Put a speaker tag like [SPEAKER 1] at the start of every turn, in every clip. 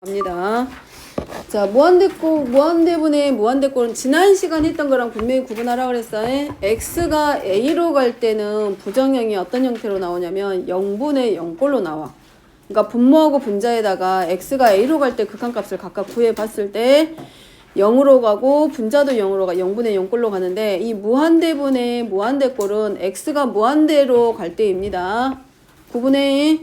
[SPEAKER 1] 갑니다. 자, 무한대분의 무한대꼴은 지난 시간 했던 거랑 분명히 구분하라 그랬어요. x가 a로 갈 때는 부정형이 어떤 형태로 나오냐면 0분의 0꼴로 나와. 그러니까 분모하고 분자에다가 x가 a로 갈 때 극한값을 각각 구해봤을 때 0으로 가고 분자도 0으로 가 0분의 0꼴로 가는데, 이 무한대분의 무한대꼴은 x가 무한대로 갈 때입니다. 구분해.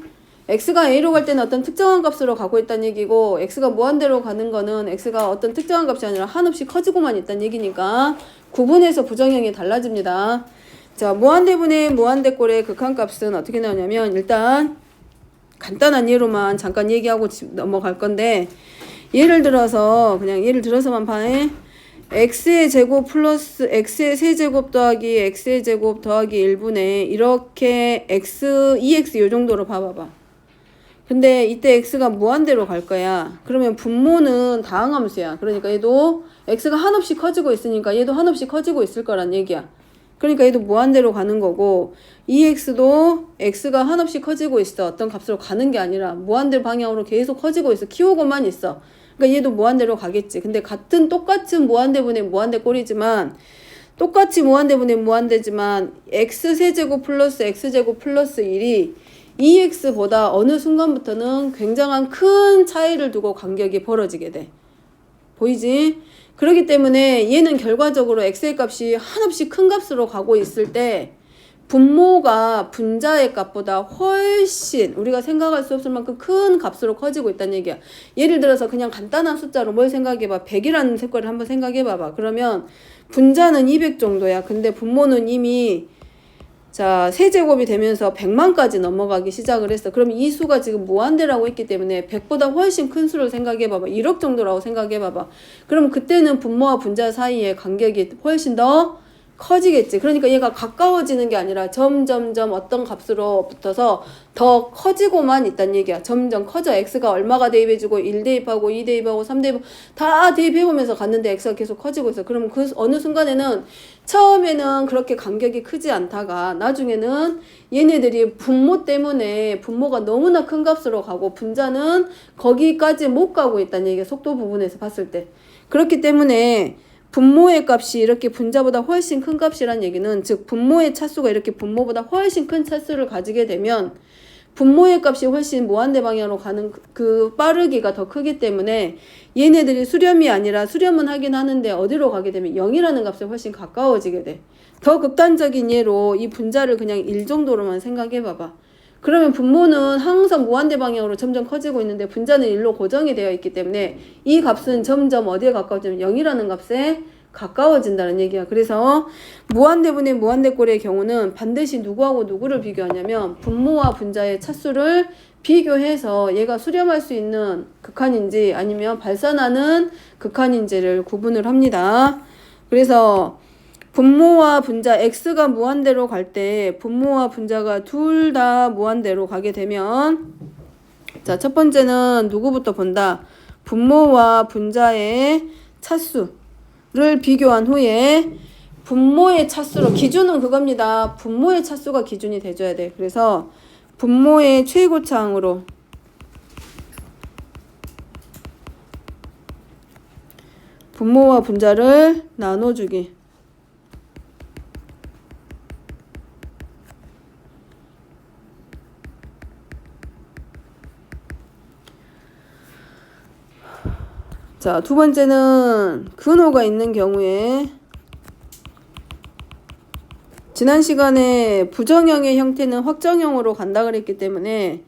[SPEAKER 1] x가 a로 갈 때는 어떤 특정한 값으로 가고 있다는 얘기고, x가 무한대로 가는 거는 x가 어떤 특정한 값이 아니라 한없이 커지고만 있다는 얘기니까 구분해서 부정형이 달라집니다. 자, 무한대분의 무한대꼴의 극한값은 어떻게 나오냐면, 일단 간단한 예로만 잠깐 얘기하고 넘어갈 건데, 예를 들어서만 봐해. x의 제곱 플러스 x의 세제곱 더하기 x의 제곱 더하기 1분의 이렇게 x, 2x 요 정도로 봐봐봐. 근데 이때 x가 무한대로 갈 거야. 그러면 분모는 다항함수야. 그러니까 얘도 x가 한없이 커지고 있으니까 얘도 한없이 커지고 있을 거란 얘기야. 그러니까 얘도 무한대로 가는 거고, 2x도 x가 한없이 커지고 있어. 어떤 값으로 가는 게 아니라 무한대 방향으로 계속 커지고 있어. 키우고만 있어. 그러니까 얘도 무한대로 가겠지. 근데 똑같은 무한대분의 무한대꼴이지만, 똑같이 무한대분의 무한대지만 x세제곱 플러스 x제곱 플러스 1이 2x보다 어느 순간부터는 굉장한 큰 차이를 두고 간격이 벌어지게 돼. 보이지? 그렇기 때문에 얘는 결과적으로 x의 값이 한없이 큰 값으로 가고 있을 때 분모가 분자의 값보다 훨씬 우리가 생각할 수 없을 만큼 큰 값으로 커지고 있다는 얘기야. 예를 들어서 그냥 간단한 숫자로 뭘 생각해봐. 100이라는 색깔을 한번 생각해봐봐. 그러면 분자는 200 정도야. 근데 분모는 이미 자, 세제곱이 되면서 100만까지 넘어가기 시작을 했어. 그럼 이 수가 지금 무한대라고 했기 때문에 100보다 훨씬 큰 수를 생각해봐봐. 1억 정도라고 생각해봐봐. 그럼 그때는 분모와 분자 사이의 간격이 훨씬 더 커지겠지. 그러니까 얘가 가까워지는 게 아니라 점점점 어떤 값으로 붙어서 더 커지고만 있다는 얘기야. 점점 커져. x가 얼마가 대입해주고 1 대입하고 2 대입하고 3 대입하고 다 대입해보면서 갔는데 x가 계속 커지고 있어. 그럼 그 어느 순간에는 처음에는 그렇게 간격이 크지 않다가 나중에는 얘네들이 분모 때문에 분모가 너무나 큰 값으로 가고 분자는 거기까지 못 가고 있다는 얘기야. 속도 부분에서 봤을 때. 그렇기 때문에 분모의 값이 이렇게 분자보다 훨씬 큰 값이란 얘기는, 즉 분모의 차수가 이렇게 분모보다 훨씬 큰 차수를 가지게 되면 분모의 값이 훨씬 무한대 방향으로 가는 그 빠르기가 더 크기 때문에 얘네들이 수렴이 아니라 수렴은 하긴 하는데 어디로 가게 되면 0이라는 값에 훨씬 가까워지게 돼. 더 극단적인 예로 이 분자를 그냥 1 정도로만 생각해 봐봐. 그러면 분모는 항상 무한대 방향으로 점점 커지고 있는데 분자는 1로 고정이 되어 있기 때문에 이 값은 점점 어디에 가까워지면 0이라는 값에 가까워진다는 얘기야. 그래서 무한대분의 무한대꼴의 경우는 반드시 누구하고 누구를 비교하냐면 분모와 분자의 차수를 비교해서 얘가 수렴할 수 있는 극한인지 아니면 발산하는 극한인지를 구분을 합니다. 그래서 분모와 분자 x가 무한대로 갈 때 분모와 분자가 둘 다 무한대로 가게 되면, 자, 첫 번째는 누구부터 본다? 분모와 분자의 차수를 비교한 후에 분모의 차수로, 기준은 그겁니다. 분모의 차수가 기준이 돼줘야 돼. 그래서 분모의 최고차항으로 분모와 분자를 나눠주기. 자, 두 번째는 근호가 있는 경우에, 지난 시간에 부정형의 형태는 확정형으로 간다 그랬기 때문에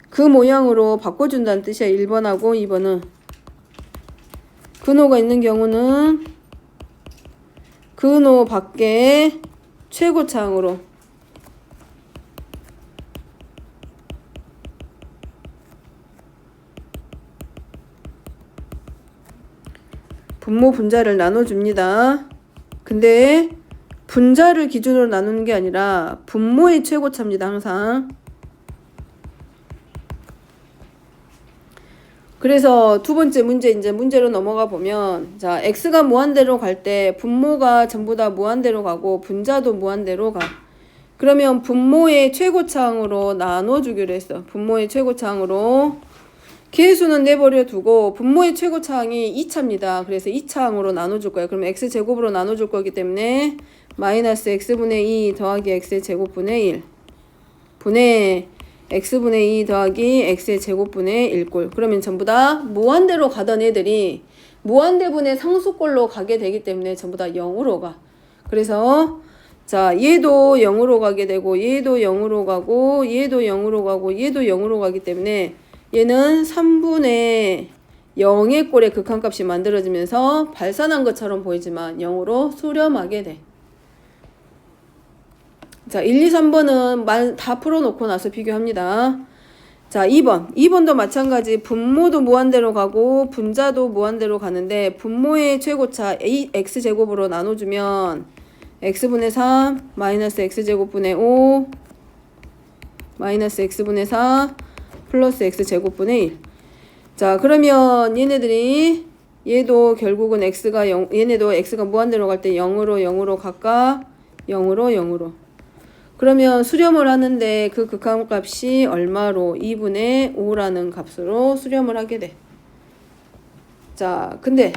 [SPEAKER 1] 그 모양으로 바꿔준다는 뜻이야. 1번하고 2번은. 근호가 있는 경우는 근호 밖에 최고차항으로 분모 분자를 나눠줍니다. 근데 분자를 기준으로 나누는 게 아니라 분모의 최고차입니다. 항상. 그래서 두 번째 문제, 이제 문제로 넘어가 보면, 자, x가 무한대로 갈 때 분모가 전부 다 무한대로 가고 분자도 무한대로 가. 그러면 분모의 최고차항으로 나눠주기로 했어. 분모의 최고차항으로 계수는 내버려 두고 분모의 최고차항이 2차입니다. 그래서 2차항으로 나눠줄 거예요. 그럼 x제곱으로 나눠줄 거기 때문에 마이너스 x분의 2 더하기 x의 제곱분의 1 분의 x분의 2 더하기 x의 제곱분의 1꼴. 그러면 전부 다 무한대로 가던 애들이 무한대분의 상수꼴로 가게 되기 때문에 전부 다 0으로 가. 그래서 자, 얘도 0으로 가게 되고 얘도 0으로 가고 얘도 0으로 가고 얘도 0으로 가기 때문에 얘는 3분의 0의 꼴의 극한값이 만들어지면서 발산한 것처럼 보이지만 0으로 수렴하게 돼. 자, 1, 2, 3번은 다 풀어놓고 나서 비교합니다. 자, 2번도 마찬가지. 분모도 무한대로 가고 분자도 무한대로 가는데 분모의 최고차 x제곱으로 나눠주면 x분의 3 마이너스 x제곱분의 5 마이너스 x분의 4 플러스 x제곱분의 1. 자, 그러면 얘네들이 얘도 결국은 x가 0, 얘네도 x가 무한대로 갈 때 0으로 갈까? 0으로. 그러면 수렴을 하는데 그 극한값이 얼마로? 2분의 5라는 값으로 수렴을 하게 돼. 자, 근데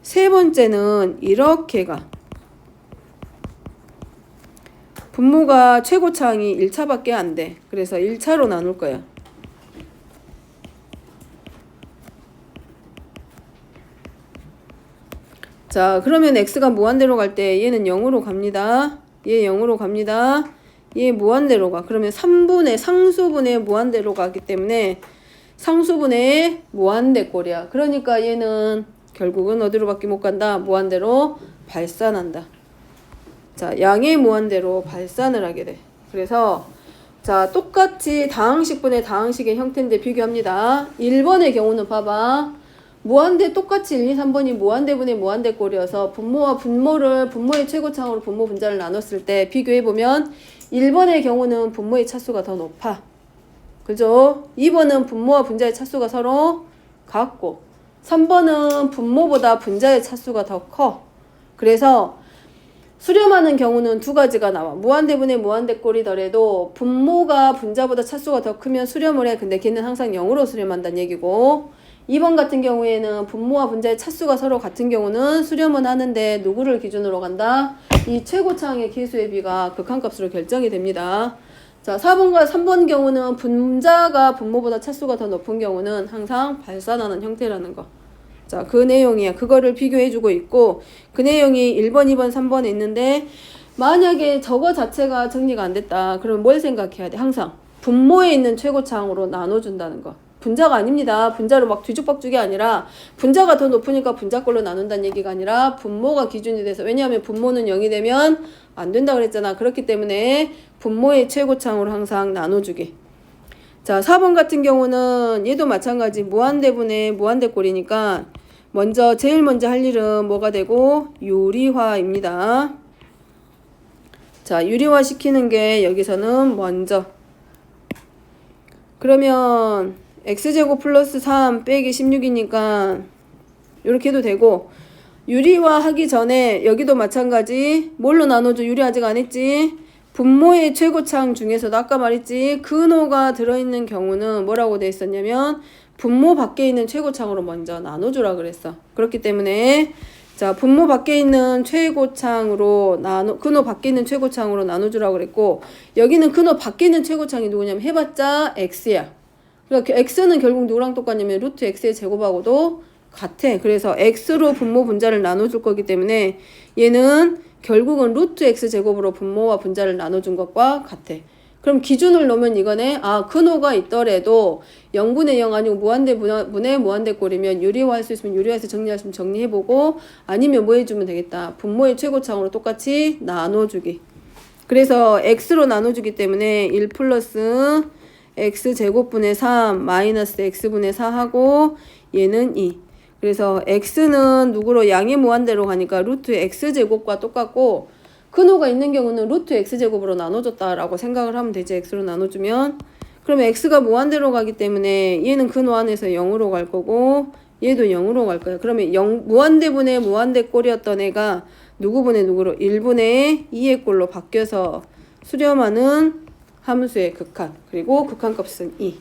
[SPEAKER 1] 세 번째는 이렇게 가. 분모가 최고차항이 1차밖에 안 돼. 그래서 1차로 나눌 거야. 자, 그러면 x가 무한대로 갈 때 얘는 0으로 갑니다. 얘 0으로 갑니다. 얘 무한대로 가. 그러면 3분의 상수분의 무한대로 가기 때문에 상수분의 무한대꼴이야. 그러니까 얘는 결국은 어디로밖에 못 간다? 무한대로 발산한다. 자, 양의 무한대로 발산을 하게 돼. 그래서 자, 똑같이 다항식분의 다항식의 형태인데 비교합니다. 1번의 경우는 봐봐. 무한대 똑같이 1, 2, 3번이 무한대분의 무한대꼴이어서 분모와 분모의 최고차항으로 분모 분자를 나눴을 때 비교해보면 1번의 경우는 분모의 차수가 더 높아. 그죠? 2번은 분모와 분자의 차수가 서로 같고 3번은 분모보다 분자의 차수가 더 커. 그래서 수렴하는 경우는 두 가지가 나와. 무한대분의 무한대꼴이더라도 분모가 분자보다 차수가 더 크면 수렴을 해. 근데 걔는 항상 0으로 수렴한다는 얘기고 2번 같은 경우에는 분모와 분자의 차수가 서로 같은 경우는 수렴은 하는데 누구를 기준으로 간다? 이 최고차항의 계수의 비가 극한값으로 결정이 됩니다. 자, 4번과 3번 경우는 분자가 분모보다 차수가 더 높은 경우는 항상 발산하는 형태라는 거. 자, 그 내용이야. 그거를 비교해주고 있고 그 내용이 1번, 2번, 3번에 있는데 만약에 저거 자체가 정리가 안 됐다. 그러면 뭘 생각해야 돼? 항상 분모에 있는 최고차항으로 나눠준다는 거. 분자가 아닙니다. 분자로 막 뒤죽박죽이 아니라 분자가 더 높으니까 분자꼴로 나눈다는 얘기가 아니라 분모가 기준이 돼서 왜냐하면 분모는 0이 되면 안 된다 그랬잖아. 그렇기 때문에 분모의 최고차항으로 항상 나눠주기. 자, 4번 같은 경우는 얘도 마찬가지 무한대분의 무한대꼴이니까 제일 먼저 할 일은 뭐가 되고 유리화입니다. 자, 유리화 시키는 게 여기서는 먼저 그러면 x제곱 플러스 3 빼기 16이니까 이렇게 해도 되고 유리화 하기 전에 여기도 마찬가지 뭘로 나눠줘? 유리 아직 안 했지? 분모의 최고차항 중에서도 아까 말했지 근호가 들어있는 경우는 뭐라고 돼 있었냐면 분모 밖에 있는 최고차항으로 먼저 나눠주라 그랬어. 그렇기 때문에 자, 분모 밖에 있는 최고차항으로 근호 밖에 있는 최고차항으로 나눠주라고 그랬고 여기는 근호 밖에 있는 최고차항이 누구냐면 해봤자 x야. 그러니까 x는 결국 누구랑 똑같냐면 루트 x의 제곱하고도 같아. 그래서 x로 분모 분자를 나눠줄 거기 때문에 얘는 결국은 루트 x 제곱으로 분모와 분자를 나눠준 것과 같아. 그럼 기준을 놓으면 이거네. 아, 근호가 있더라도 0분의 0 아니고 무한대분의 무한대꼴이면 유리화할 수 있으면 유리화해서 정리하시면 정리해보고 아니면 뭐 해주면 되겠다. 분모의 최고차항으로 똑같이 나눠주기. 그래서 x로 나눠주기 때문에 1 플러스 x제곱분의 3 마이너스 x분의 4 하고 얘는 2. 그래서 x는 누구로 양의 무한대로 가니까 루트 x제곱과 똑같고 근호가 있는 경우는 루트 x제곱으로 나눠줬다라고 생각을 하면 되지. x로 나눠주면 그러면 x가 무한대로 가기 때문에 얘는 근호 안에서 0으로 갈 거고 얘도 0으로 갈 거야. 그러면 무한대분의 무한대꼴이었던 애가 누구분의 누구로 1분의 2의 꼴로 바뀌어서 수렴하는 함수의 극한 그리고 극한값은 2.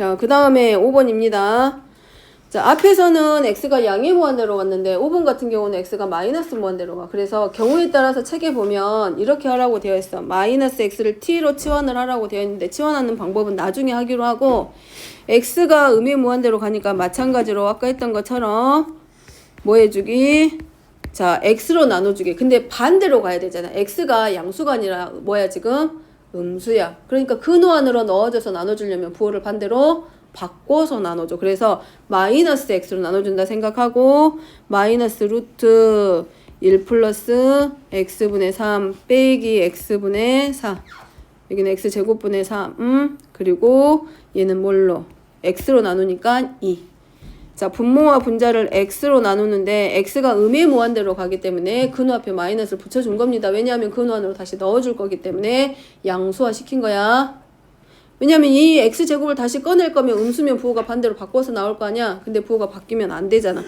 [SPEAKER 1] 자, 그 다음에 5번입니다. 자, 앞에서는 x가 양의 무한대로 갔는데 5번 같은 경우는 x가 마이너스 무한대로 가. 그래서 경우에 따라서 책에 보면 이렇게 하라고 되어 있어. 마이너스 x를 t로 치환을 하라고 되어 있는데 치환하는 방법은 나중에 하기로 하고, x가 음의 무한대로 가니까 마찬가지로 아까 했던 것처럼 뭐 해주기? 자, x로 나눠주기. 근데 반대로 가야 되잖아. x가 양수가 아니라 뭐야 지금? 음수야. 그러니까 근호 안으로 넣어줘서 나눠주려면 부호를 반대로 바꿔서 나눠줘. 그래서 마이너스 x로 나눠준다 생각하고, 마이너스 루트 1 플러스 x분의 3 빼기 x분의 4. 여기는 x제곱분의 3. 그리고 얘는 뭘로? x로 나누니까 2. 자, 분모와 분자를 x로 나누는데 x가 음의 무한대로 가기 때문에 근호 앞에 마이너스를 붙여준 겁니다. 왜냐하면 근호 안으로 다시 넣어줄 거기 때문에 양수화 시킨 거야. 왜냐하면 이 x제곱을 다시 꺼낼 거면 음수면 부호가 반대로 바꿔서 나올 거 아니야. 근데 부호가 바뀌면 안 되잖아.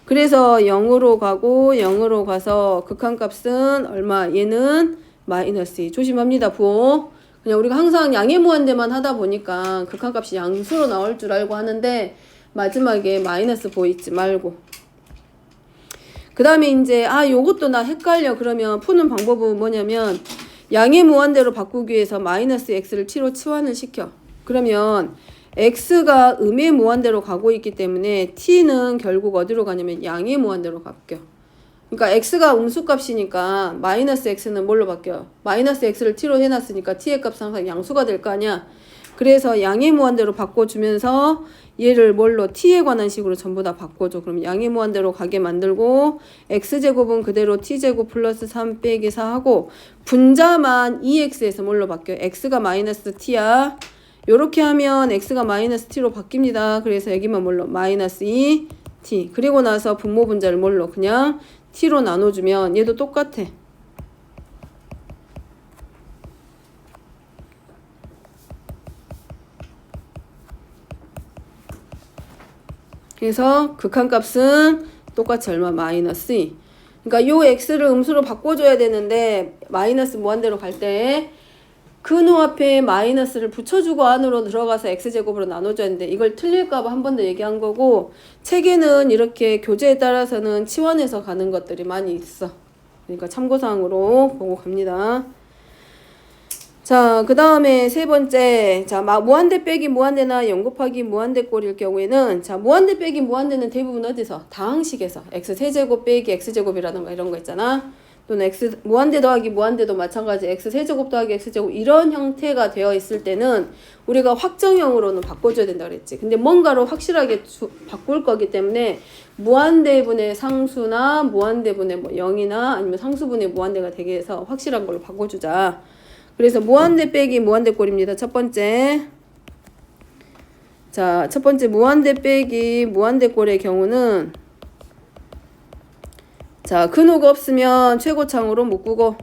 [SPEAKER 1] 그래서 0으로 가고 0으로 가서 극한값은 얼마? 얘는 마이너스 2. 조심합니다, 부호. 그냥 우리가 항상 양의 무한대만 하다 보니까 극한값이 양수로 나올 줄 알고 하는데 마지막에 마이너스 부호 잊지 말고. 그 다음에 이제 요것도 나 헷갈려. 그러면 푸는 방법은 뭐냐면 양의 무한대로 바꾸기 위해서 마이너스 x를 t로 치환을 시켜. 그러면 x가 음의 무한대로 가고 있기 때문에 t는 결국 어디로 가냐면 양의 무한대로 바뀌어. 그러니까 x가 음수값이니까 마이너스 x는 뭘로 바뀌어? 마이너스 x를 t로 해놨으니까 t의 값은 항상 양수가 될 거 아니야. 그래서 양의 무한대로 바꿔주면서 얘를 뭘로? t에 관한 식으로 전부 다 바꿔줘. 그럼 양의 무한대로 가게 만들고 x제곱은 그대로 t제곱 플러스 3 빼기 4 하고 분자만 2x에서 뭘로 바뀌어? x가 마이너스 t야. 요렇게 하면 x가 마이너스 t로 바뀝니다. 그래서 여기만 뭘로? 마이너스 2t. 그리고 나서 분모 분자를 뭘로? 그냥 t로 나눠주면 얘도 똑같아. 그래서 극한값은 똑같이 얼마? 마이너스 2. 그러니까 요 x를 음수로 바꿔줘야 되는데 마이너스 무한대로 갈 때 근호 앞에 마이너스를 붙여주고 안으로 들어가서 x제곱으로 나눠줘야 하는데 이걸 틀릴까봐 한 번 더 얘기한 거고, 책에는 이렇게 교재에 따라서는 치환해서 가는 것들이 많이 있어. 그러니까 참고사항으로 보고 갑니다. 자, 그 다음에 세 번째. 자, 무한대 빼기 무한대나 0 곱하기 무한대 꼴일 경우에는, 자, 무한대 빼기 무한대는 대부분 어디서? 다항식에서. x세제곱 빼기 x제곱이라던가 이런 거 있잖아. 또는 x 무한대 더하기 무한대도 마찬가지. x세제곱 더하기 x제곱 이런 형태가 되어 있을 때는 우리가 확정형으로는 바꿔줘야 된다 그랬지. 근데 뭔가로 확실하게 바꿀 거기 때문에 무한대분의 상수나 무한대분의 뭐 0이나 아니면 상수분의 무한대가 되게 해서 확실한 걸로 바꿔주자. 그래서 무한대 빼기 무한대 꼴입니다. 첫 번째. 자, 첫 번째 무한대 빼기 무한대 꼴의 경우는, 자, 근호가 없으면 최고창으로 묶고,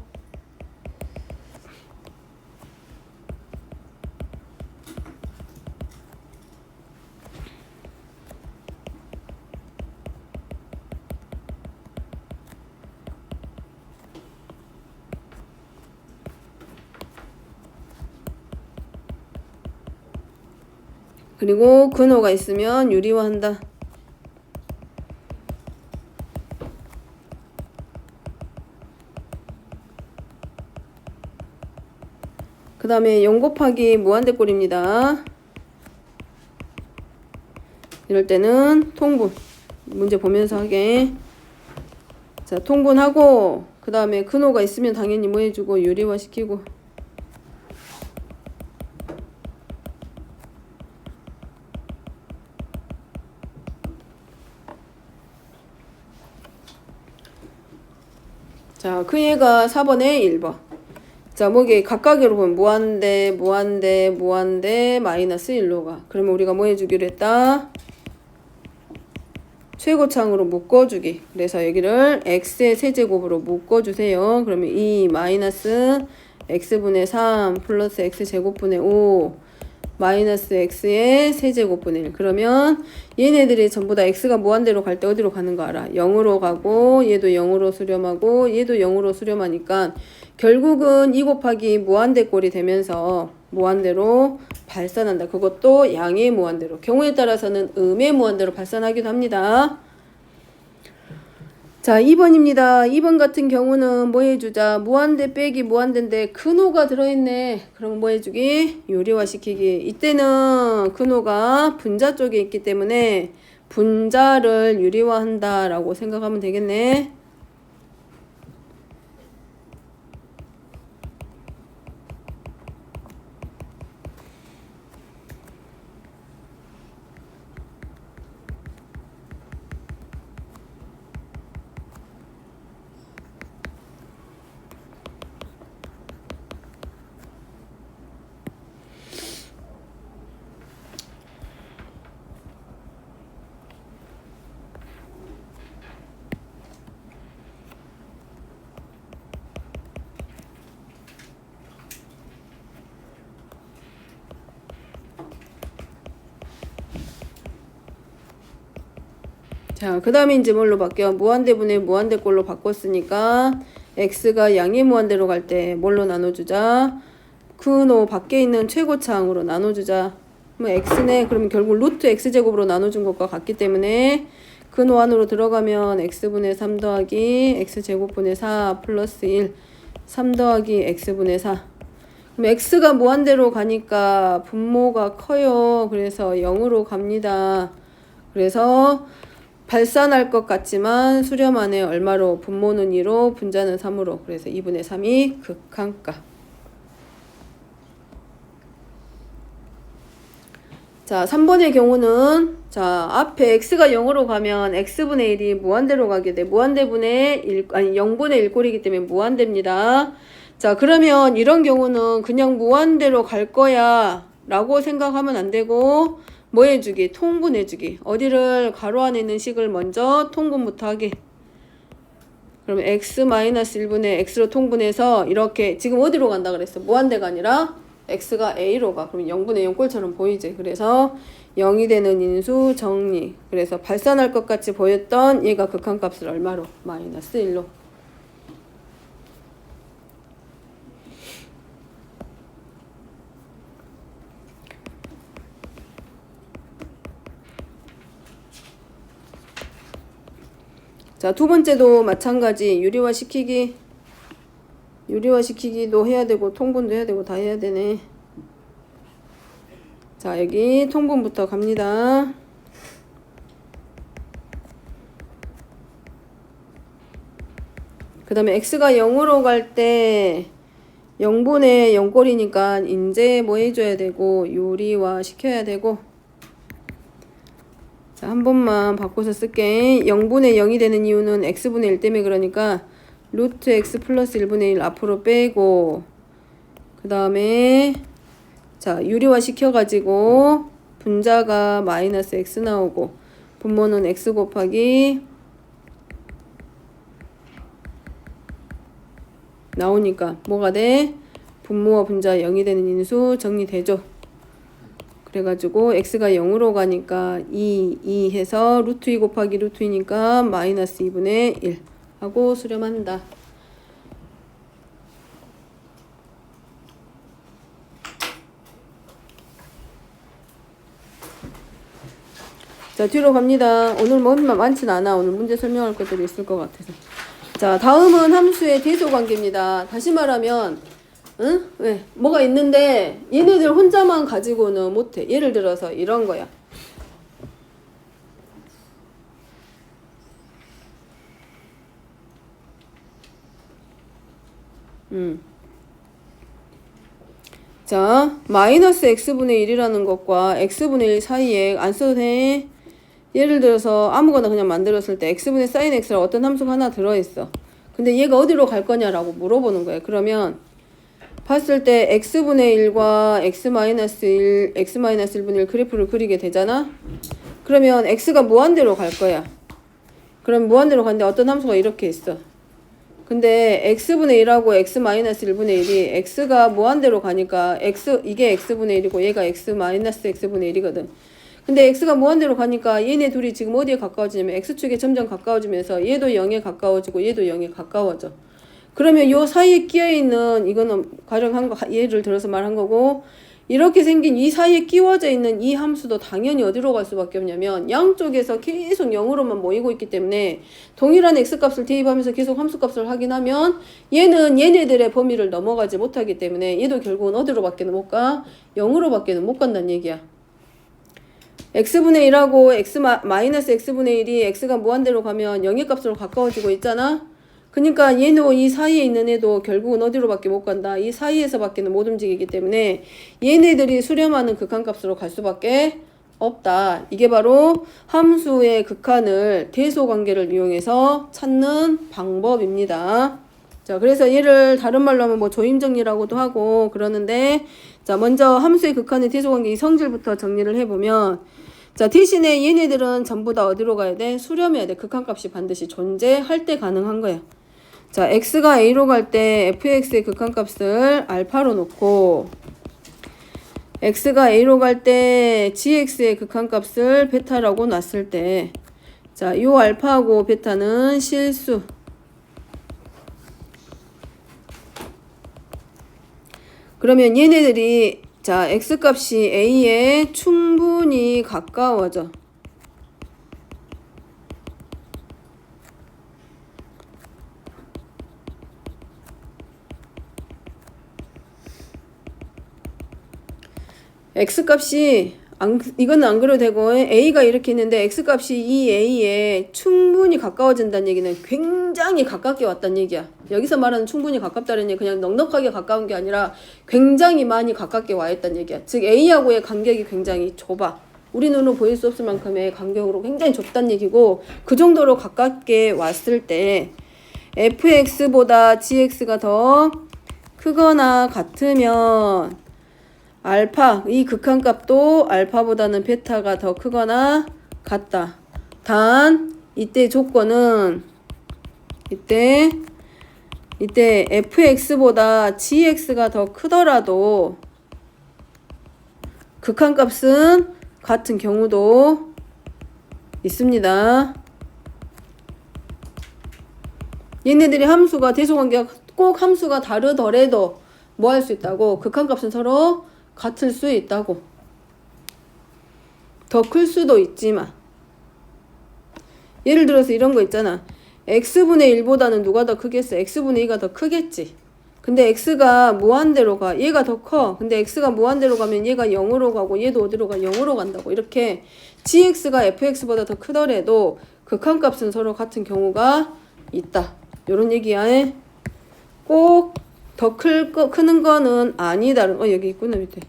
[SPEAKER 1] 그리고 근호가 있으면 유리화한다. 그 다음에 0 곱하기 무한대 꼴입니다. 이럴 때는 통분. 문제 보면서 하게. 자, 통분하고 그 다음에 근호가 있으면 당연히 뭐 해주고 유리화 시키고. 자, 그 얘가 4번에 1번. 자, 뭐게 각각으로 보면 무한대, 무한대, 무한대, 마이너스 1로 가. 그러면 우리가 뭐 해주기로 했다? 최고창으로 묶어주기. 그래서 여기를 x의 세제곱으로 묶어주세요. 그러면 2 마이너스 x분의 3 플러스 x제곱분의 5 마이너스 x의 세제곱분의 1. 그러면 얘네들이 전부 다 x가 무한대로 갈 때 어디로 가는 거 알아? 0으로 가고 얘도 0으로 수렴하고 얘도 0으로 수렴하니까 결국은 2 곱하기 무한대 꼴이 되면서 무한대로 발산한다. 그것도 양의 무한대로. 경우에 따라서는 음의 무한대로 발산하기도 합니다. 자, 2번입니다. 2번 같은 경우는 뭐 해주자? 무한대 빼기 무한대인데 근호가 들어있네. 그럼 뭐 해주기? 유리화시키기. 이때는 근호가 분자 쪽에 있기 때문에 분자를 유리화한다 라고 생각하면 되겠네. 자, 그 다음에 이제 뭘로 바뀌어? 무한대분의 무한대꼴로 바꿨으니까 x가 양의 무한대로 갈 때 뭘로 나눠주자? 근호 밖에 있는 최고차항으로 나눠주자. 그럼 x네. 그러면 결국 루트 x제곱으로 나눠준 것과 같기 때문에 근호 안으로 들어가면 x분의 3 더하기 x제곱분의 4 플러스 1 3 더하기 x분의 4. 그럼 x가 무한대로 가니까 분모가 커요. 그래서 0으로 갑니다. 그래서 발산할 것 같지만 수렴안에 얼마로? 분모는 2로 분자는 3으로. 그래서 2분의 3이 극한가. 자, 3번의 경우는 자, 앞에 x가 0으로 가면 x분의 1이 무한대로 가게 돼. 무한대분의 1, 아니 0분의 1꼴이기 때문에 무한대입니다. 자, 그러면 이런 경우는 그냥 무한대로 갈 거야 라고 생각하면 안 되고 뭐 해주기? 통분해주기. 어디를 가로 안에 있는 식을 먼저 통분부터 하게. 그러면 x-1분의 x로 통분해서 이렇게 지금 어디로 간다 그랬어? 무한대가 아니라 x가 a로 가. 그럼 0분의 0 꼴처럼 보이지. 그래서 0이 되는 인수 정리. 그래서 발산할 것 같이 보였던 얘가 극한값을 얼마로? -1로. 자, 두 번째도 마찬가지. 유리화시키기도 해야 되고 통분도 해야 되고 다 해야 되네. 자, 여기 통분부터 갑니다. 그 다음에 x가 0으로 갈 때 0분의 0꼴이니까 이제 뭐 해줘야 되고 유리화 시켜야 되고. 자, 한 번만 바꿔서 쓸게. 0분의 0이 되는 이유는 x분의 1 때문에 그러니까 루트 x 플러스 1분의 1 앞으로 빼고 그 다음에 자, 유리화 시켜가지고 분자가 마이너스 x 나오고 분모는 x 곱하기 나오니까 뭐가 돼? 분모와 분자 0이 되는 인수 정리되죠. 그래가지고 x가 0으로 가니까 2 해서 루트 2 곱하기 루트 2니까 마이너스 2분의 1 하고 수렴한다. 자, 뒤로 갑니다. 오늘 뭐 많진 않아. 오늘 문제 설명할 것들이 있을 것 같아서. 자, 다음은 함수의 대소관계입니다. 다시 말하면 응? 왜? 뭐가 있는데 얘네들 혼자만 가지고는 못해. 예를 들어서 이런 거야. 자, 마이너스 x분의 1이라는 것과 x분의 1 사이에 안 써도 돼. 예를 들어서 아무거나 그냥 만들었을 때 x분의 sin x라 어떤 함수가 하나 들어있어. 근데 얘가 어디로 갈 거냐라고 물어보는 거예요. 그러면 봤을 때 x분의 1과 x-1, x-1분의 1 그래프를 그리게 되잖아. 그러면 x가 무한대로 갈 거야. 그럼 무한대로 가는데 어떤 함수가 이렇게 있어. 근데 x분의 1하고 x-1분의 1이 x가 무한대로 가니까 이게 x분의 1이고 얘가 x-x분의 1이거든. 근데 x가 무한대로 가니까 얘네 둘이 지금 어디에 가까워지냐면 x축에 점점 가까워지면서 얘도 0에 가까워지고 얘도 0에 가까워져. 그러면 요 사이에 끼어있는 이거는 가령 예를 들어서 말한 거고 이렇게 생긴 이 사이에 끼워져 있는 이 함수도 당연히 어디로 갈 수밖에 없냐면 양쪽에서 계속 0으로만 모이고 있기 때문에 동일한 x값을 대입하면서 계속 함수값을 확인하면 얘는 얘네들의 범위를 넘어가지 못하기 때문에 얘도 결국은 어디로 밖에는 못 가? 0으로 밖에는 못 간다는 얘기야. x분의 1하고 마이너스 x분의 1이 x가 무한대로 가면 0의 값으로 가까워지고 있잖아. 그러니까 얘는 이 사이에 있는 애도 결국은 어디로밖에 못 간다. 이 사이에서밖에는 못 움직이기 때문에 얘네들이 수렴하는 극한값으로 갈 수밖에 없다. 이게 바로 함수의 극한을 대소관계를 이용해서 찾는 방법입니다. 자, 그래서 얘를 다른 말로 하면 뭐 조임정리라고도 하고 그러는데, 자, 먼저 함수의 극한의 대소관계 이 성질부터 정리를 해보면, 자, 대신에 얘네들은 전부 다 어디로 가야 돼? 수렴해야 돼. 극한값이 반드시 존재할 때 가능한 거야. 자, x가 a로 갈 때 fx의 극한값을 알파로 놓고, x가 a로 갈 때 gx의 극한값을 베타라고 놨을 때, 자, 요 알파하고 베타는 실수. 그러면 얘네들이, 자, x값이 a에 충분히 가까워져. x값이 이건 안 그래도 되고 a가 이렇게 있는데 x값이 이 a에 충분히 가까워진다는 얘기는 굉장히 가깝게 왔다는 얘기야. 여기서 말하는 충분히 가깝다는 얘기 그냥 넉넉하게 가까운 게 아니라 굉장히 많이 가깝게 와 있다는 얘기야. 즉 a하고의 간격이 굉장히 좁아. 우리 눈으로 보일 수 없을 만큼의 간격으로 굉장히 좁다는 얘기고, 그 정도로 가깝게 왔을 때 fx보다 gx가 더 크거나 같으면 알파, 이 극한값도 알파보다는 베타가 더 크거나 같다. 단 이때 조건은 이때 fx보다 gx가 더 크더라도 극한값은 같은 경우도 있습니다. 얘네들이 함수가 대소관계가 꼭 함수가 다르더라도 뭐 할 수 있다고? 극한값은 서로 같을 수 있다고. 더 클 수도 있지만. 예를 들어서 이런 거 있잖아. x분의 1보다는 누가 더 크겠어? x분의 2가 더 크겠지. 근데 x가 무한대로 가. 얘가 더 커. 근데 x가 무한대로 가면 얘가 0으로 가고 얘도 어디로 가? 0으로 간다고. 이렇게 gx가 fx보다 더 크더라도 극한값은 서로 같은 경우가 있다. 요런 얘기야. 꼭 더 크는 거는 아니다. 여기 있구나, 밑에.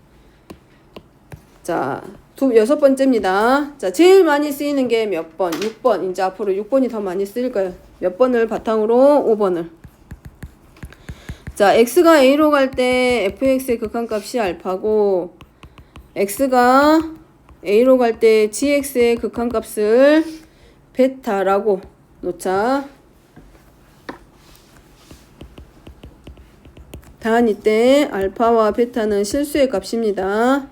[SPEAKER 1] 자, 6번째입니다. 자, 제일 많이 쓰이는 게 몇 번? 6번. 이제 앞으로 6번이 더 많이 쓰일 거예요. 몇 번을 바탕으로 5번을. 자, x가 a로 갈 때 fx의 극한값이 알파고, x가 a로 갈 때 gx의 극한값을 베타라고 놓자. 단 이때 알파와 베타는 실수의 값입니다.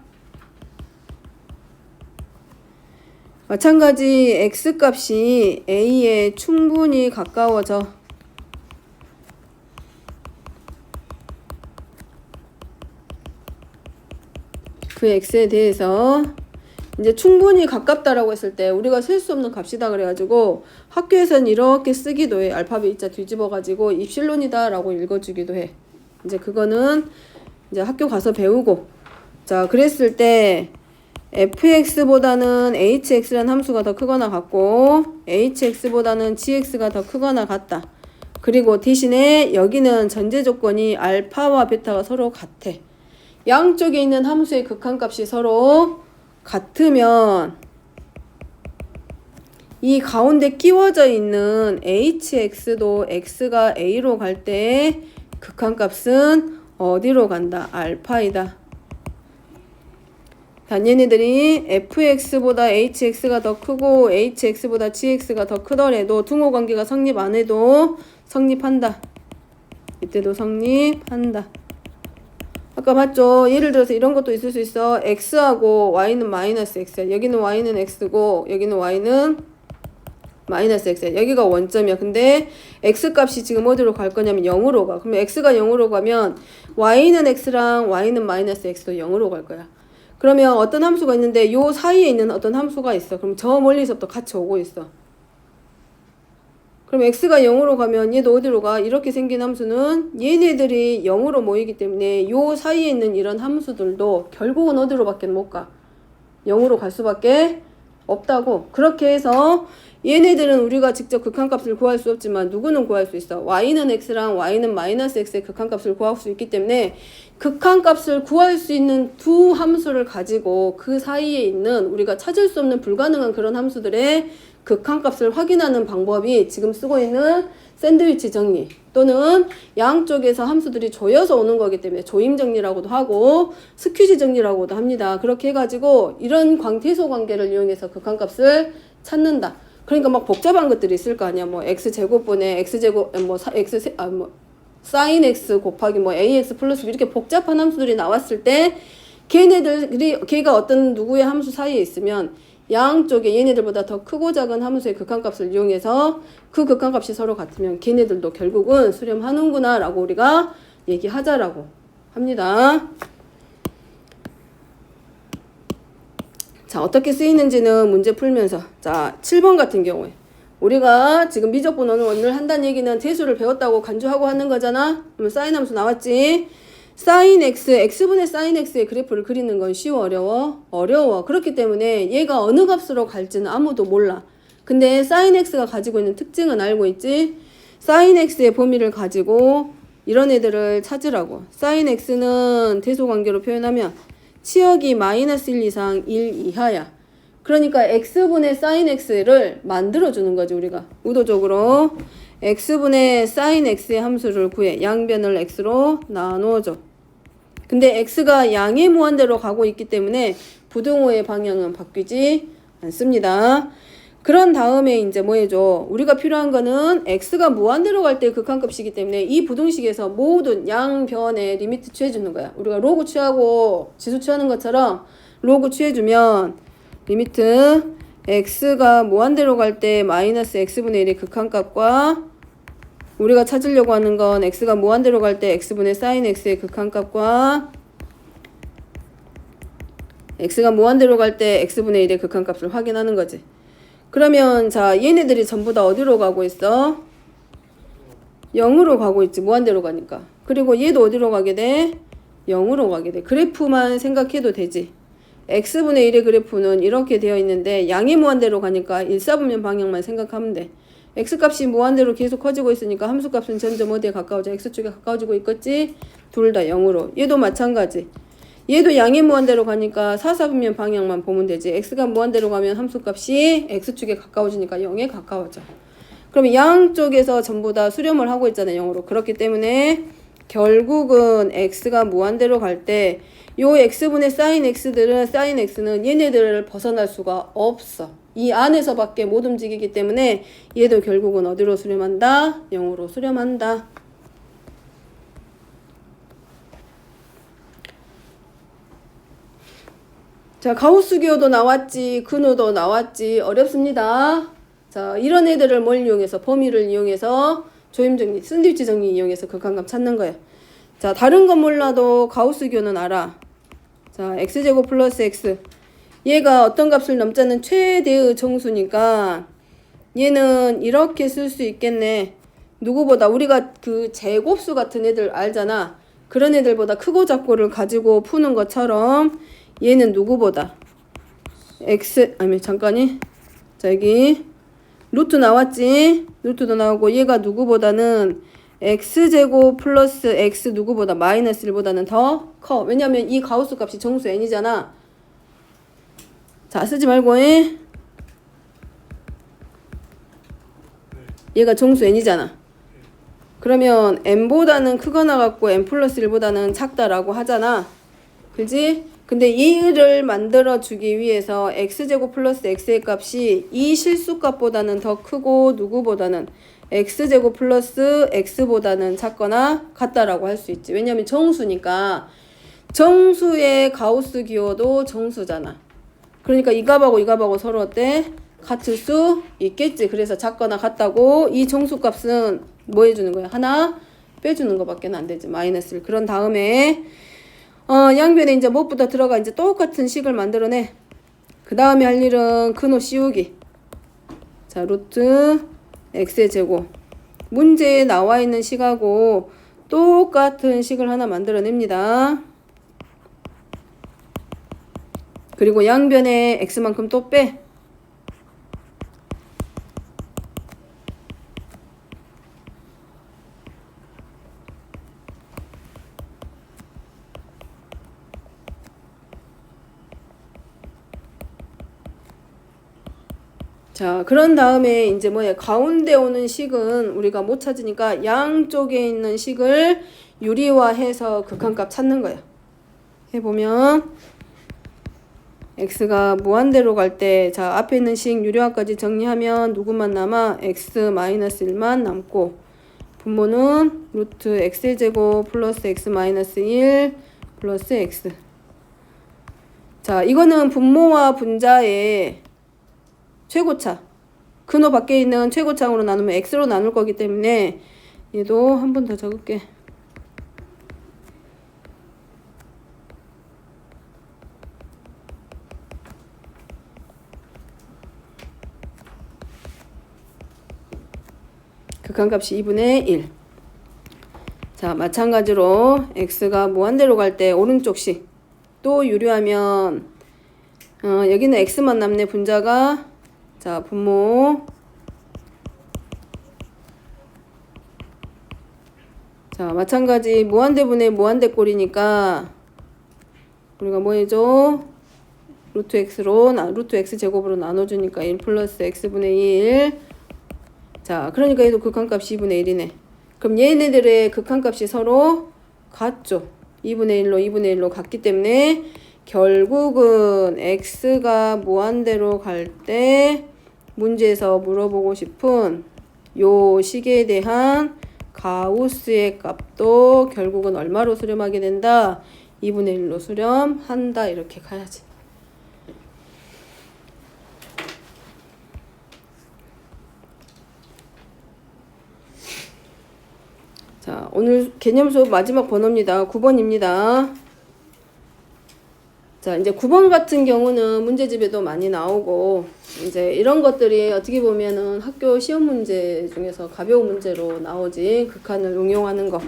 [SPEAKER 1] 마찬가지 x값이 a에 충분히 가까워져. 그 x에 대해서 이제 충분히 가깝다라고 했을 때 우리가 셀 수 없는 값이다 그래가지고 학교에서는 이렇게 쓰기도 해. 알파벳 이자 뒤집어가지고 입실론이다 라고 읽어주기도 해. 이제 그거는 이제 학교 가서 배우고. 자, 그랬을 때 fx보다는 hx라는 함수가 더 크거나 같고 hx보다는 gx가 더 크거나 같다. 그리고 대신에 여기는 전제 조건이 알파와 베타가 서로 같아. 양쪽에 있는 함수의 극한값이 서로 같으면 이 가운데 끼워져 있는 hx도 x가 a로 갈 때 극한값은 어디로 간다? 알파이다. 단 얘네들이 fx보다 hx가 더 크고 hx보다 gx가 더 크더라도 등호관계가 성립 안 해도 성립한다. 이때도 성립한다. 아까 봤죠? 예를 들어서 이런 것도 있을 수 있어. x하고 y는 마이너스 x야. 여기는 y는 x고 여기는 y는 마이너스 x. 여기가 원점이야. 근데 x 값이 지금 어디로 갈 거냐면 0으로 가. 그러면 x가 0으로 가면 y는 x랑 y는 마이너스 x도 0으로 갈 거야. 그러면 어떤 함수가 있는데 요 사이에 있는 어떤 함수가 있어. 그럼 저 멀리서부터 같이 오고 있어. 그럼 x가 0으로 가면 얘도 어디로 가? 이렇게 생긴 함수는 얘네들이 0으로 모이기 때문에 요 사이에 있는 이런 함수들도 결국은 어디로 밖에 못 가? 0으로 갈 수밖에 없다고. 그렇게 해서 얘네들은 우리가 직접 극한값을 구할 수 없지만 누구는 구할 수 있어. y는 x랑 y는 마이너스 x의 극한값을 구할 수 있기 때문에 극한값을 구할 수 있는 두 함수를 가지고 그 사이에 있는 우리가 찾을 수 없는 불가능한 그런 함수들의 극한값을 확인하는 방법이 지금 쓰고 있는 샌드위치 정리 또는 양쪽에서 함수들이 조여서 오는 거기 때문에 조임 정리라고도 하고 스퀴즈 정리라고도 합니다. 그렇게 해가지고 이런 광태소 관계를 이용해서 극한값을 찾는다. 그러니까 막 복잡한 것들이 있을 거 아니야. 뭐 x제곱분의 x제곱 sin x 곱하기 뭐 ax 플러스 이렇게 복잡한 함수들이 나왔을 때 걔가 어떤 누구의 함수 사이에 있으면 양쪽에 얘네들보다 더 크고 작은 함수의 극한값을 이용해서 그 극한값이 서로 같으면 걔네들도 결국은 수렴하는구나 라고 우리가 얘기하자라고 합니다. 자, 어떻게 쓰이는지는 문제 풀면서. 자, 7번 같은 경우에 우리가 지금 미적분원을 한다는 얘기는 대수를 배웠다고 간주하고 하는 거잖아. 그러면 사인 함수 나왔지. 사인 x, x분의 사인 x의 그래프를 그리는 건 쉬워, 어려워? 어려워. 그렇기 때문에 얘가 어느 값으로 갈지는 아무도 몰라. 근데 사인 x가 가지고 있는 특징은 알고 있지? 사인 x의 범위를 가지고 이런 애들을 찾으라고. 사인 x는 대소관계로 표현하면 치역이 마이너스 1 이상 1 이하야. 그러니까 x분의 사인 x를 만들어주는 거지, 우리가. 의도적으로 x분의 사인 x의 함수를 구해. 양변을 x로 나눠줘. 근데 x가 양의 무한대로 가고 있기 때문에 부등호의 방향은 바뀌지 않습니다. 그런 다음에 이제 뭐 해줘? 우리가 필요한 거는 x가 무한대로 갈 때 극한값이기 때문에 이 부등식에서 모든 양변의 리미트 취해주는 거야. 우리가 로그 취하고 지수 취하는 것처럼 로그 취해주면 리미트 x가 무한대로 갈 때 마이너스 x분의 1의 극한값과 우리가 찾으려고 하는 건 x가 무한대로 갈 때 x분의 sin x의 극한값과 x가 무한대로 갈 때 x분의 1의 극한값을 확인하는 거지. 그러면 자, 얘네들이 전부 다 어디로 가고 있어? 0으로 가고 있지. 무한대로 가니까. 그리고 얘도 어디로 가게 돼? 0으로 가게 돼. 그래프만 생각해도 되지. x분의 1의 그래프는 이렇게 되어 있는데 양의 무한대로 가니까 1사분면 방향만 생각하면 돼. x값이 무한대로 계속 커지고 있으니까 함수값은 점점 어디에 가까워져? x축에 가까워지고 있겠지? 둘 다 0으로. 얘도 마찬가지. 얘도 양의 무한대로 가니까 4사분면 방향만 보면 되지. x가 무한대로 가면 함수값이 x축에 가까워지니까 0에 가까워져. 그러면 양쪽에서 전부 다 수렴을 하고 있잖아요. 0으로. 그렇기 때문에 결국은 x가 무한대로 갈 때 요 x분의 sin x들은 sin x는 얘네들을 벗어날 수가 없어. 이 안에서밖에 못 움직이기 때문에 얘도 결국은 어디로 수렴한다? 0으로 수렴한다. 자, 가우스 기호도 나왔지, 근호도 나왔지. 어렵습니다. 자, 이런 애들을 뭘 이용해서? 범위를 이용해서 조임정리, 샌드위치 정리 이용해서 극한값 찾는 거야. 자, 다른 건 몰라도 가우스 기호는 알아. 자, x제곱 플러스 x. 얘가 어떤 값을 넘자는 최대의 정수니까 얘는 이렇게 쓸 수 있겠네. 누구보다 우리가 그 제곱수 같은 애들 알잖아. 그런 애들보다 크고 작고를 가지고 푸는 것처럼 얘는 누구보다 자, 여기 루트 나왔지? 루트도 나오고 얘가 누구보다는 x제곱 플러스 x 누구보다 마이너스 1보다는 더 커. 왜냐면 이 가우스 값이 정수 n이잖아. 자, 쓰지 말고 얘가 정수 n이잖아. 그러면 n보다는 크거나 같고 n 플러스 1보다는 작다라고 하잖아. 그지? 근데 얘를 만들어주기 위해서 x제곱 플러스 x의 값이 이 실수값보다는 더 크고 누구보다는 x제곱 플러스 x보다는 작거나 같다라고 할 수 있지. 왜냐면 정수니까 정수의 가우스 기호도 정수잖아. 그러니까 이 값하고 이 값하고 서로 어때? 같을 수 있겠지. 그래서 작거나 같다고 이 정수값은 뭐 해주는 거야? 하나 빼주는 거밖에 안 되지. 마이너스를. 그런 다음에 양변에 이제 무엇부터 들어가 이제 똑같은 식을 만들어내. 그 다음에 할 일은 근호 씌우기. 자, 루트 x의 제곱. 문제에 나와 있는 식하고 똑같은 식을 하나 만들어냅니다. 그리고 양변에 x만큼 또 빼. 자, 그런 다음에 이제 뭐야? 가운데 오는 식은 우리가 못 찾으니까 양쪽에 있는 식을 유리화해서 극한값 찾는 거야. 해보면 x가 무한대로 갈 때, 자, 앞에 있는 식 유리화까지 정리하면 누구만 남아? x-1만 남고, 분모는 루트 x의 제곱 플러스 x-1 플러스 x. 자, 이거는 분모와 분자의 최고차, 근호 밖에 있는 최고차항으로 나누면 x로 나눌 거기 때문에 얘도 한 번 더 적을게. 극한값이 2분의 1. 자, 마찬가지로 x가 무한대로 갈 때 오른쪽식 또 유리하면 여기는 x만 남네. 분자가 자, 분모. 자, 마찬가지 무한대분의 무한대꼴이니까 우리가 뭐 해줘? 루트 x 제곱으로 나눠주니까 1 플러스 x분의 1. 자, 그러니까 얘도 극한값이 2분의 1이네. 그럼 얘네들의 극한값이 서로 같죠. 2분의 1로 같기 때문에 결국은 x가 무한대로 갈 때 문제에서 물어보고 싶은 요 식에 대한 가우스의 값도 결국은 얼마로 수렴하게 된다? 2분의 1로 수렴한다. 이렇게 가야지. 자, 오늘 개념 수업 마지막 번호입니다. 9번입니다. 자, 이제 9번 같은 경우는 문제집에도 많이 나오고, 이제 이런 것들이 어떻게 보면은 학교 시험 문제 중에서 가벼운 문제로 나오지. 극한을 응용하는 거.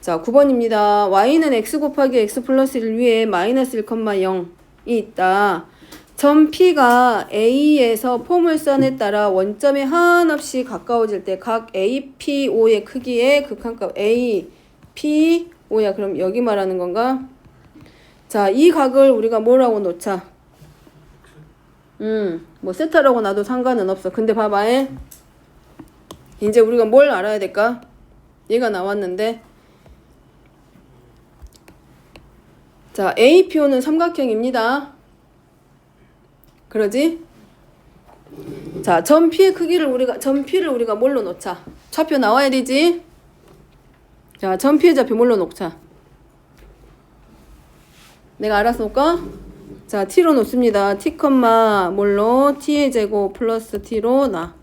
[SPEAKER 1] 자, 9번입니다. y는 x 곱하기 x 플러스 1 위에 마이너스 1,0이 있다. 점 P가 A에서 포물선에 따라 원점에 한없이 가까워질 때 각 APO의 크기의 극한값 APO야. 그럼 여기 말하는 건가? 자, 이 각을 우리가 뭐라고 놓자? 뭐 세타라고 놔도 상관은 없어. 근데 봐봐. 이제 우리가 뭘 알아야 될까? 얘가 나왔는데. 자, APO는 삼각형입니다. 그러지? 자, 점 P의 크기를 점 P를 우리가 뭘로 놓자? 좌표 나와야 되지? 자, 점 P의 좌표 뭘로 놓자? 내가 알아서 놓을까? 자, t로 놓습니다. t, 뭘로? t의 제곱 플러스 t로 나.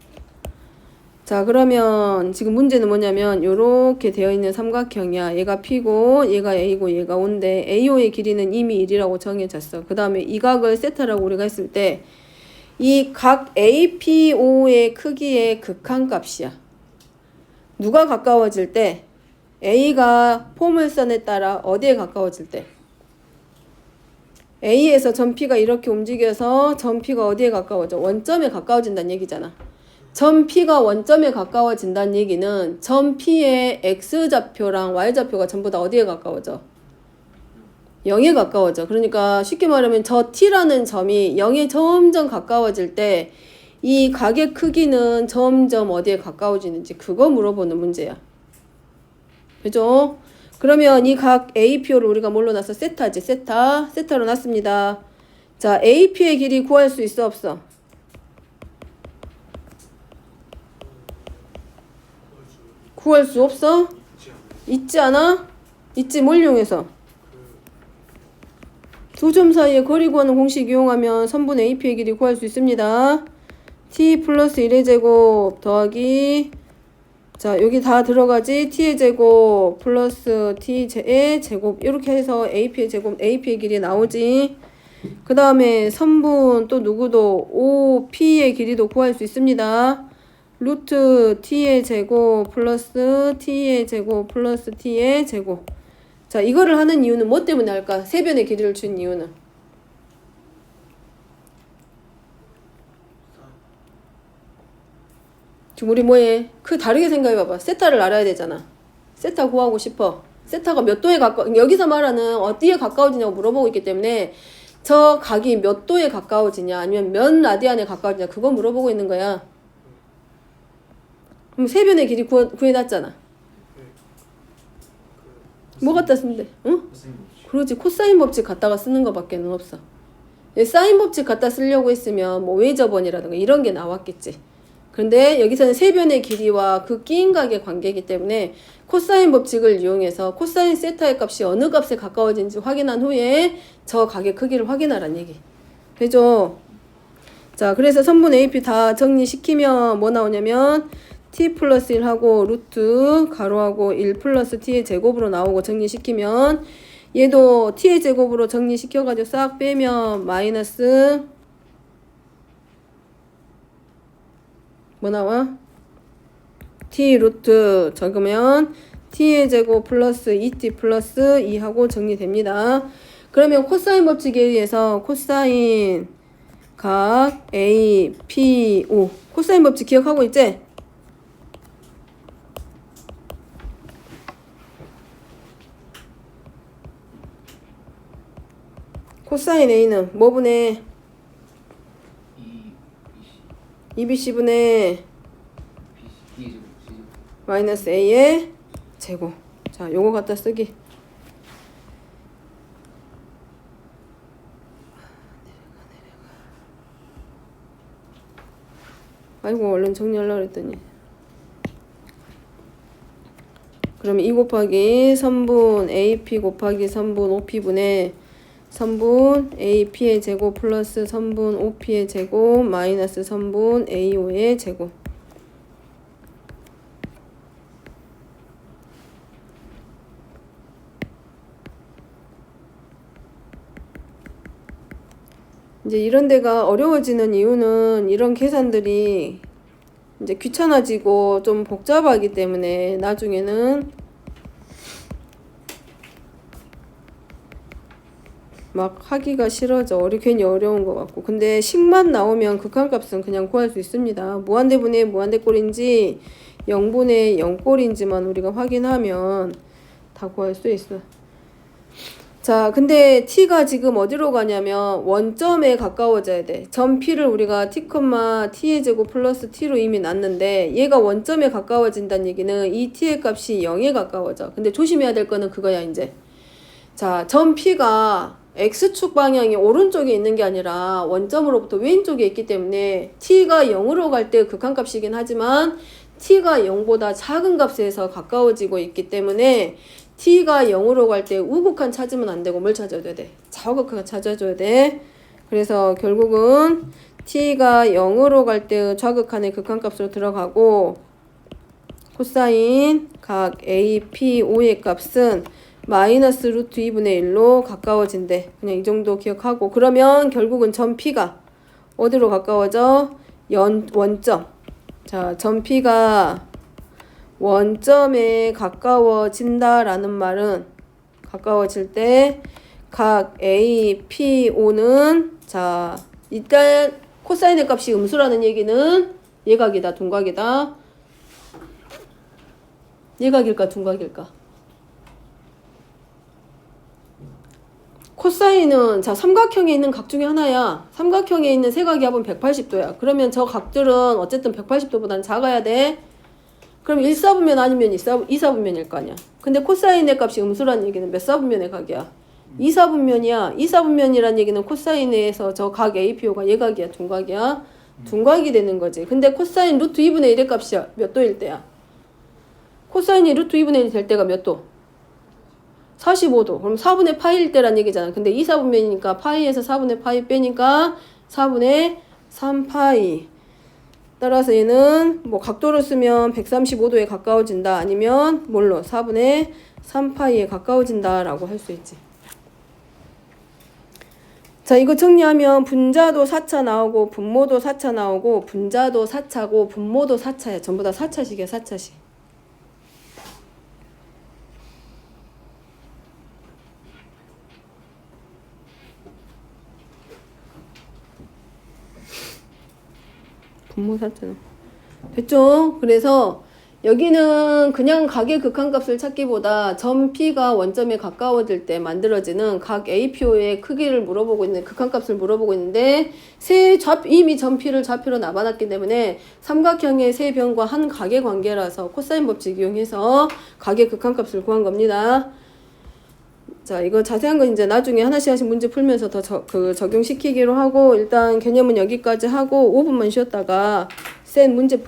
[SPEAKER 1] 자, 그러면 지금 문제는 뭐냐면 요렇게 되어 있는 삼각형이야. 얘가 P고 얘가 A고 얘가 O인데 AO의 길이는 이미 1이라고 정해졌어. 그 다음에 이 각을 세타라고 우리가 했을 때 이 각 APO의 크기의 극한값이야. 누가 가까워질 때? A가 포물선에 따라 어디에 가까워질 때? A에서 점 P가 이렇게 움직여서 점 P가 어디에 가까워져? 원점에 가까워진다는 얘기잖아. 점 P가 원점에 가까워진다는 얘기는 점 P의 X좌표랑 Y좌표가 전부 다 어디에 가까워져? 0에 가까워져. 그러니까 쉽게 말하면 저 T라는 점이 0에 점점 가까워질 때 이 각의 크기는 점점 어디에 가까워지는지 그거 물어보는 문제야. 그죠? 그러면 이 각 APO를 우리가 뭘로 놨어? 세타지. 세타로 놨습니다. 자, AP의 길이 구할 수 있어 없어? 구할 수 없어? 있지 않아? 있지. 뭘 이용해서? 두 점 사이의 거리 구하는 공식 이용하면 선분 AP의 길이 구할 수 있습니다. t 플러스 1의 제곱 더하기 자 여기 다 들어가지 t의 제곱 플러스 t의 제곱 이렇게 해서 ap의 제곱 ap의 길이 나오지. 그 다음에 선분 또 누구도 OP의 길이도 구할 수 있습니다. 루트 t의 제곱 플러스 t의 제곱 플러스 t의 제곱. 자 이거를 하는 이유는 뭐 때문에 할까? 세변의 길이를 준 이유는 지금 우리 뭐해? 그 다르게 생각해봐봐. 세타를 알아야 되잖아. 세타 구하고 싶어. 세타가 몇 도에 여기서 말하는 어디에 가까워지냐고 물어보고 있기 때문에 저 각이 몇 도에 가까워지냐 아니면 몇 라디안에 가까워지냐 그거 물어보고 있는 거야. 그럼 세변의 길이 구해놨잖아. 뭐 갖다 쓰면 돼? 응? 그러지. 코사인 법칙 갖다가 쓰는 거밖에는 없어. 사인 법칙 갖다 쓰려고 했으면 뭐 웨이저번이라든가 이런 게 나왔겠지. 그런데 여기서는 세변의 길이와 그 끼인 각의 관계이기 때문에 코사인 법칙을 이용해서 코사인 세타의 값이 어느 값에 가까워진지 확인한 후에 저 각의 크기를 확인하라는 얘기. 되죠? 자, 그래서 선분 AP 다 정리시키면 뭐 나오냐면 t 플러스 1하고 루트 가로하고 1 플러스 t의 제곱으로 나오고 정리시키면 얘도 t의 제곱으로 정리시켜가지고 싹 빼면 마이너스 뭐 나와? t 루트 적으면 t의 제곱 플러스 2t 플러스 2하고 정리됩니다. 그러면 코사인 법칙에 의해서 코사인 각 A, P, O 코사인 법칙 기억하고 있지? 코사인 A는 뭐 분의 2BC분의 마이너스 A의 제곱. 자, 요거 갖다 쓰기. 아이고, 얼른 정리하려고 그랬더니. 그러면 2 곱하기 선분 AP 곱하기 선분 OP분의 선분 AP의 제곱 플러스 선분 OP의 제곱 마이너스 선분 AO의 제곱. 이제 이런 데가 어려워지는 이유는 이런 계산들이 이제 귀찮아지고 좀 복잡하기 때문에 나중에는 막 하기가 싫어져. 괜히 어려운 것 같고. 근데 식만 나오면 극한값은 그냥 구할 수 있습니다. 무한대분의 무한대꼴인지 0분의 0꼴인지만 우리가 확인하면 다 구할 수 있어. 자, 근데 t가 지금 어디로 가냐면 원점에 가까워져야 돼. 점 p를 우리가 t, t의 제곱 플러스 t로 이미 놨는데 얘가 원점에 가까워진다는 얘기는 이 t의 값이 0에 가까워져. 근데 조심해야 될 거는 그거야 이제. 자, 점 p가 x축 방향이 오른쪽에 있는 게 아니라 원점으로부터 왼쪽에 있기 때문에 t가 0으로 갈 때 극한값이긴 하지만 t가 0보다 작은 값에서 가까워지고 있기 때문에 t가 0으로 갈 때 우극한 찾으면 안 되고 뭘 찾아줘야 돼? 좌극한 찾아줘야 돼. 그래서 결국은 t가 0으로 갈 때 좌극한의 극한값으로 들어가고 코사인 각 A, P, O의 값은 마이너스 루트 2분의 1로 가까워진대. 그냥 이 정도 기억하고 그러면 결국은 점 P가 어디로 가까워져? 원점. 자, 점 P가 원점에 가까워진다라는 말은 가까워질 때 각 A, P, O는 자 일단 코사인의 값이 음수라는 얘기는 예각이다 둔각이다. 예각일까 둔각일까? 코사인은 자 삼각형에 있는 각 중에 하나야. 삼각형에 있는 세 각이 합은 180도야. 그러면 저 각들은 어쨌든 180도보다는 작아야 돼. 그럼 1사분면 아니면 2사분면일 거 아니야. 근데 코사인의 값이 음수라는 얘기는 몇 사분면의 각이야? 2사분면이야. 2사분면이란 얘기는 코사인에서 저 각 APO가 예각이야 둔각이야? 둔각이 되는 거지. 근데 코사인 루트 2분의 1의 값이 몇 도일 때야? 코사인이 루트 2분의 1 될 때가 몇 도? 45도. 그럼 4분의 파이일 때란 얘기잖아. 근데 2사분면이니까 파이에서 4분의 파이 빼니까 4분의 3파이. 따라서 얘는 뭐 각도를 쓰면 135도에 가까워진다. 아니면 뭘로? 4분의 3파이에 가까워진다. 라고 할 수 있지. 자, 이거 정리하면 분자도 4차 나오고 분모도 4차 나오고 분자도 4차고 분모도 4차야. 전부 다 4차식이야. 4차식. 분모 4차. 됐죠? 그래서 여기는 그냥 각의 극한값을 찾기보다 점 P가 원점에 가까워질 때 만들어지는 각 A표의 크기를 물어보고 있는 극한값을 물어보고 있는데 이미 점 P를 좌표로 놔봐놨기 때문에 삼각형의 세 변과 한 각의 관계라서 코사인 법칙 이용해서 각의 극한값을 구한 겁니다. 자, 이거 자세한 건 이제 나중에 하나씩 문제 풀면서 더 적용시키기로 하고 일단 개념은 여기까지 하고 5분만 쉬었다가 센 문제 풀